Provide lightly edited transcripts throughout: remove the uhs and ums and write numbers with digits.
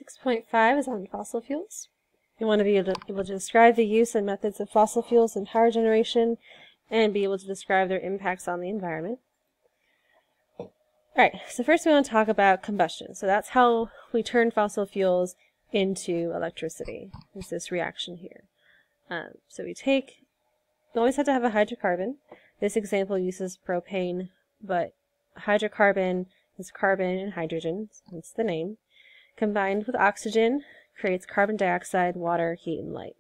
6.5 is on fossil fuels. You want to be able to describe the use and methods of fossil fuels in power generation and be able to describe their impacts on the environment. Alright, so first we want to talk about combustion. So that's how we turn fossil fuels into electricity. It's this reaction here. So we always have to have a hydrocarbon. This example uses propane, but hydrocarbon is carbon and hydrogen, that's the name. Combined with oxygen, creates carbon dioxide, water, heat, and light.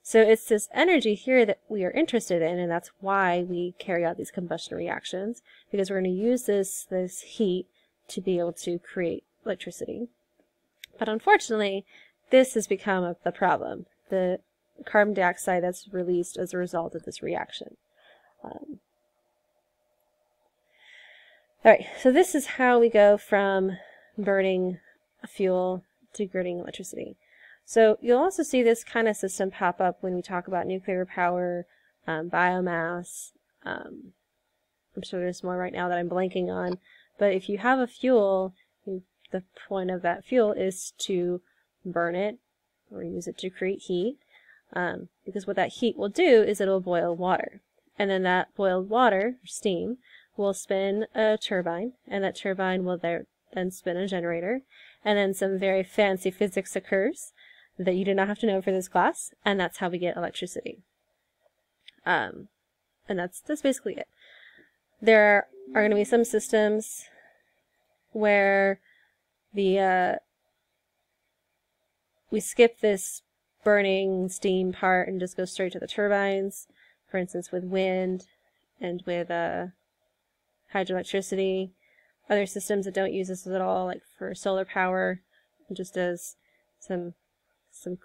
So it's this energy here that we are interested in, and that's why we carry out these combustion reactions, because we're going to use this heat to be able to create electricity. But unfortunately, this has become the problem, the carbon dioxide that's released as a result of this reaction. Alright, so this is how we go from burning a fuel to creating electricity. So you'll also see this kind of system pop up when we talk about nuclear power, biomass. I'm sure there's more right now that I'm blanking on. But if you have a fuel, the point of that fuel is to burn it or use it to create heat. Because what that heat will do is it'll boil water. And then that boiled water, or steam, will spin a turbine. And that turbine will then spin a generator. And then some very fancy physics occurs that you do not have to know for this class, and that's how we get electricity. And that's basically it. There are going to be some systems where we skip this burning steam part and just go straight to the turbines. For instance, with wind and with hydroelectricity. Other systems that don't use this at all, like for solar power, it just does some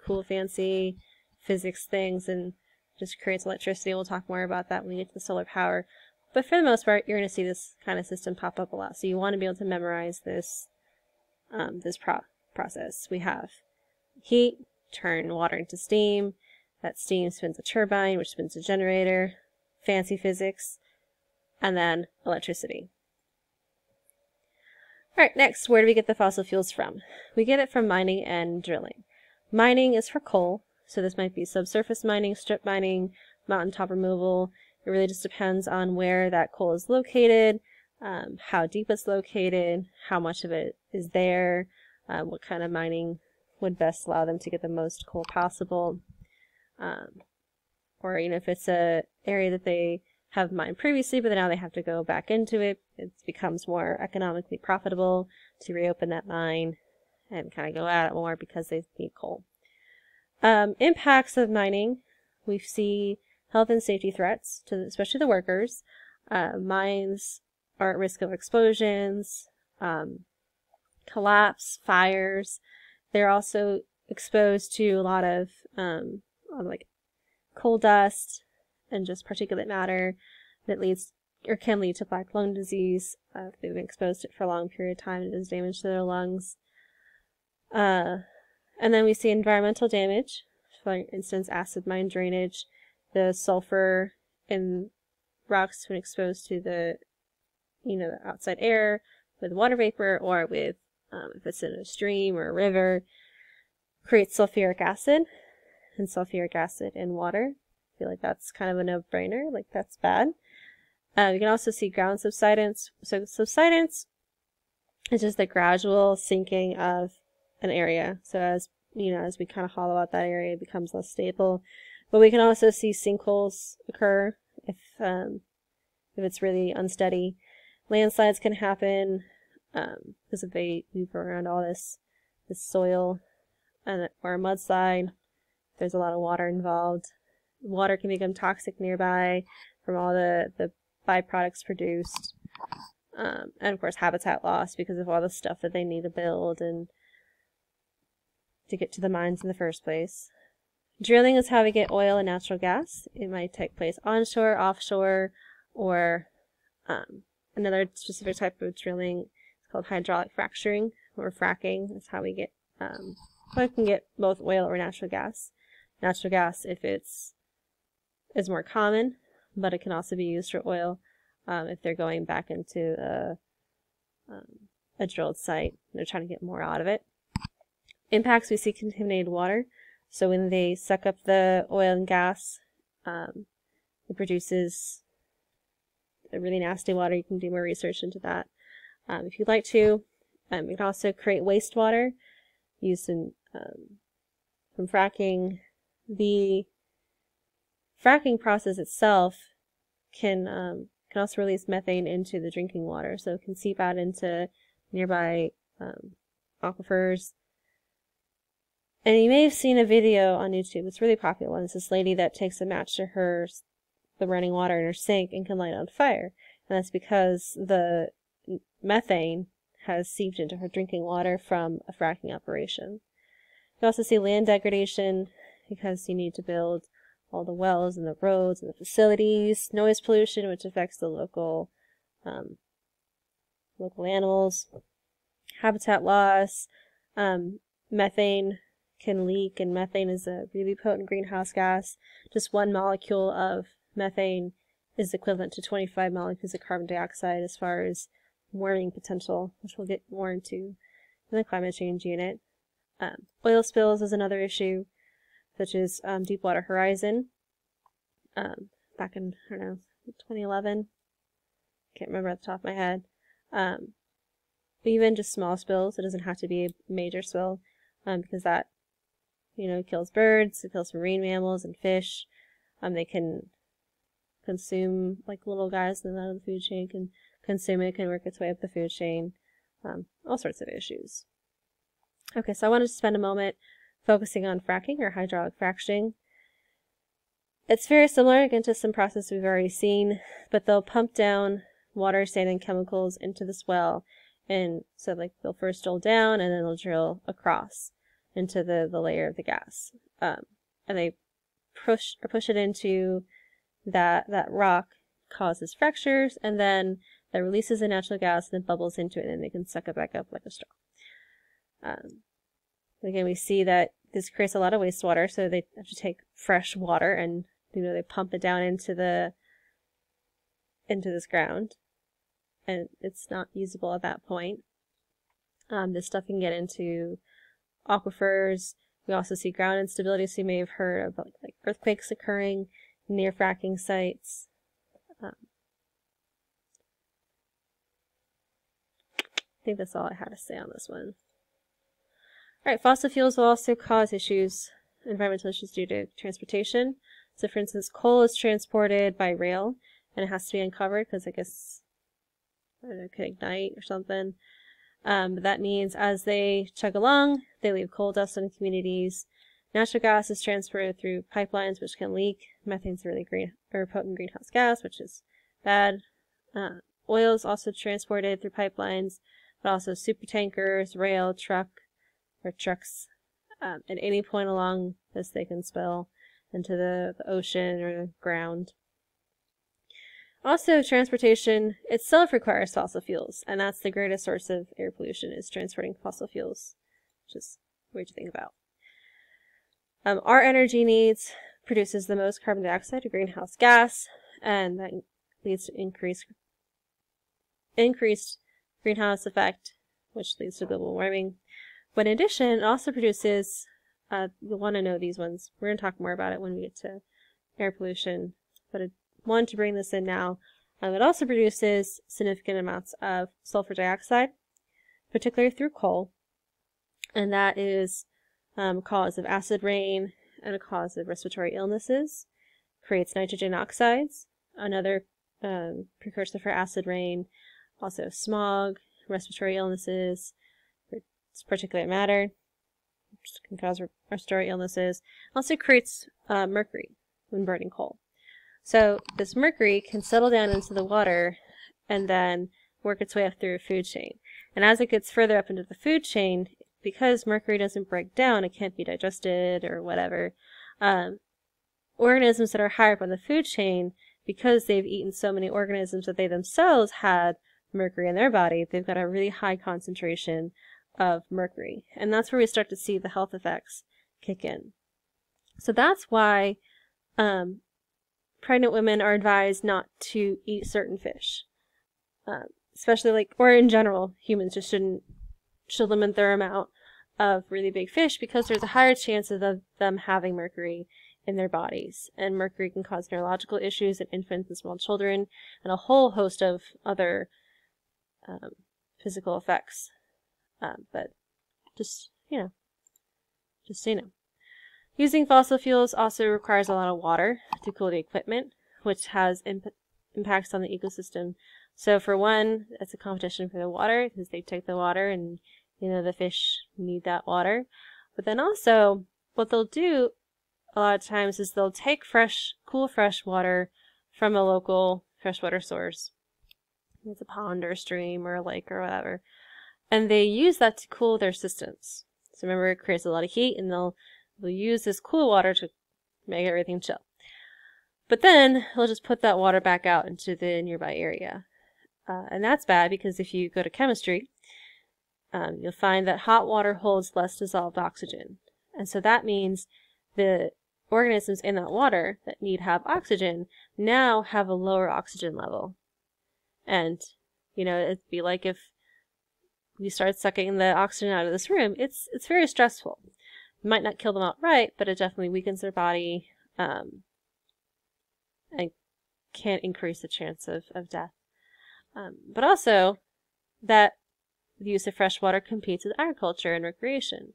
cool fancy physics things and just creates electricity. We'll talk more about that when we get to the solar power. But for the most part, you're going to see this kind of system pop up a lot. So you want to be able to memorize this process. We have heat, turn water into steam. That steam spins a turbine, which spins a generator, fancy physics, and then electricity. Alright, next, where do we get the fossil fuels from? We get it from mining and drilling. Mining is for coal, so this might be subsurface mining, strip mining, mountaintop removal. It really just depends on where that coal is located, how deep it's located, how much of it is there, what kind of mining would best allow them to get the most coal possible. Or, if it's an area that they have mined previously, but now they have to go back into it, it becomes more economically profitable to reopen that mine and kind of go at it more because they need coal. Impacts of mining, we see health and safety threats, to especially the workers. Mines are at risk of explosions, collapse, fires. They're also exposed to a lot of like coal dust and just particulate matter that leads or can lead to black lung disease if they've been exposed to it for a long period of time and it does damage to their lungs. And then we see environmental damage, for instance, acid mine drainage, the sulfur in rocks when exposed to the outside air with water vapor, or with if it's in a stream or a river, creates sulfuric acid, and sulfuric acid in water. I feel like that's kind of a no-brainer, like that's bad. You can also see ground subsidence. So subsidence is just the gradual sinking of an area. So as we kind of hollow out that area, it becomes less stable. But we can also see sinkholes occur if it's really unsteady. Landslides can happen because if they move around all this soil, or a mudslide. There's a lot of water involved. Water can become toxic nearby from all the byproducts produced. And of course habitat loss because of all the stuff that they need to build and to get to the mines in the first place. Drilling is how we get oil and natural gas. It might take place onshore, offshore, or another specific type of drilling is called hydraulic fracturing or fracking. That's how we get we can get both oil or natural gas. Natural gas, if is more common, but it can also be used for oil if they're going back into a drilled site. They're trying to get more out of it. impacts, we see contaminated water. So when they suck up the oil and gas, it produces a really nasty water. You can do more research into that if you'd like to. You can also create wastewater used in from fracking. The fracking process itself can also release methane into the drinking water, so it can seep out into nearby aquifers. And you may have seen a video on YouTube. It's really popular one. It's this lady that takes a match to the running water in her sink and can light it on fire. And that's because the methane has seeped into her drinking water from a fracking operation. You also see land degradation because you need to build all the wells and the roads and the facilities. Noise pollution, which affects the local animals. Habitat loss. Methane can leak, and methane is a really potent greenhouse gas. Just one molecule of methane is equivalent to 25 molecules of carbon dioxide as far as warming potential, which we'll get more into in the climate change unit. Oil spills is another issue, such as Deepwater Horizon back in, I don't know, 2011. Can't remember at the top of my head. Even just small spills, it doesn't have to be a major spill, because that, kills birds, it kills marine mammals and fish. They can consume, like little guys in the food chain can consume it, can work its way up the food chain, all sorts of issues. Okay, so I wanted to spend a moment focusing on fracking or hydraulic fracturing. It's very similar, again, to some process we've already seen, but they'll pump down water, sand, and chemicals into this well, and so like they'll first drill down and then they'll drill across into the layer of the gas, and they push it into that rock, causes fractures, and then that releases the natural gas and then bubbles into it, and then they can suck it back up like a straw. Again, we see that this creates a lot of wastewater, so they have to take fresh water and they pump it down into this ground, and it's not usable at that point. This stuff can get into aquifers. We also see ground instability, so you may have heard about like earthquakes occurring near fracking sites. I think that's all I had to say on this one. Alright, fossil fuels will also cause environmental issues due to transportation. So for instance, coal is transported by rail, and it has to be uncovered because I guess, it could ignite or something. But that means as they chug along, they leave coal dust on communities. Natural gas is transported through pipelines, which can leak. Methane's a really potent greenhouse gas, which is bad. Oil is also transported through pipelines, but also super tankers, rail, trucks. At any point along this, they can spill into the ocean or the ground. Also, transportation itself requires fossil fuels, and that's the greatest source of air pollution, is transporting fossil fuels, which is weird to think about. Our energy needs produces the most carbon dioxide, a greenhouse gas, and that leads to increased greenhouse effect, which leads to global warming. But in addition, it also produces, you'll want to know these ones. We're going to talk more about it when we get to air pollution, but I wanted to bring this in now. It also produces significant amounts of sulfur dioxide, particularly through coal, and that is a cause of acid rain and a cause of respiratory illnesses. Creates nitrogen oxides, another precursor for acid rain, also smog, respiratory illnesses, particulate matter, which can cause respiratory illnesses. Also creates mercury when burning coal. So this mercury can settle down into the water and then work its way up through a food chain. And as it gets further up into the food chain, because mercury doesn't break down, it can't be digested or whatever, organisms that are higher up on the food chain, because they've eaten so many organisms that they themselves had mercury in their body, they've got a really high concentration of mercury. And that's where we start to see the health effects kick in. So that's why pregnant women are advised not to eat certain fish. Especially or in general, humans just should limit their amount of really big fish because there's a higher chance of them having mercury in their bodies. And mercury can cause neurological issues in infants and small children and a whole host of other physical effects. But just so you know. Using fossil fuels also requires a lot of water to cool the equipment, which has impacts on the ecosystem. So for one, it's a competition for the water because they take the water and, the fish need that water. But then also, what they'll do a lot of times is they'll take cool fresh water from a local freshwater source. It's a pond or a stream or a lake or whatever. And they use that to cool their systems. So remember, it creates a lot of heat, and they'll use this cool water to make everything chill. But then they'll just put that water back out into the nearby area. And that's bad because if you go to chemistry, you'll find that hot water holds less dissolved oxygen. And so that means the organisms in that water that need to have oxygen now have a lower oxygen level. And, it'd be like if you start sucking the oxygen out of this room, it's very stressful. It might not kill them outright, but it definitely weakens their body and can increase the chance of death. But also, that the use of fresh water competes with agriculture and recreation.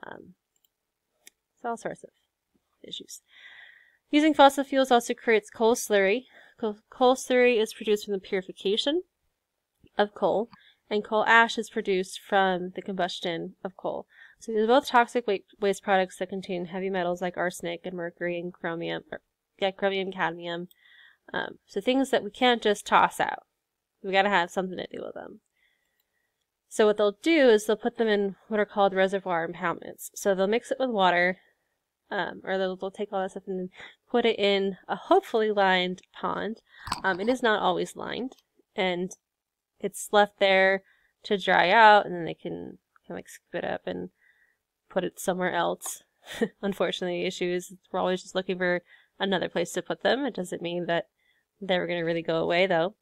It's all sorts of issues. Using fossil fuels also creates coal slurry. Coal slurry is produced from the purification of coal, and coal ash is produced from the combustion of coal. So these are both toxic waste products that contain heavy metals like arsenic and mercury and chromium, cadmium. So things that we can't just toss out. We gotta have something to do with them. So what they'll do is they'll put them in what are called reservoir impoundments. So they'll mix it with water, or they'll take all that stuff and put it in a hopefully lined pond. It is not always lined, and it's left there to dry out, and then they can kind of scoop it up and put it somewhere else. Unfortunately, the issue is we're always just looking for another place to put them. It doesn't mean that they're going to really go away, though.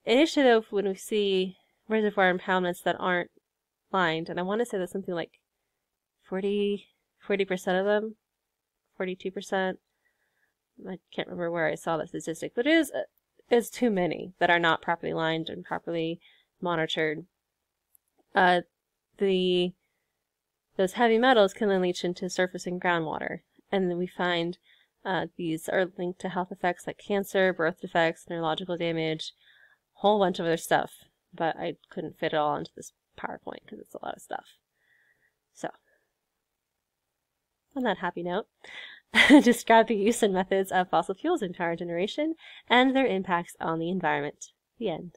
Initially, though, when we see reservoir impoundments that aren't lined, and I want to say that's something like 40% of them, 42%. I can't remember where I saw that statistic, but it is too many that are not properly lined and properly monitored. Those heavy metals can then leach into surface and groundwater, and then we find these are linked to health effects like cancer, birth defects, neurological damage, a whole bunch of other stuff. But I couldn't fit it all into this PowerPoint because it's a lot of stuff. So, on that happy note, describe the use and methods of fossil fuels in power generation and their impacts on the environment. The end.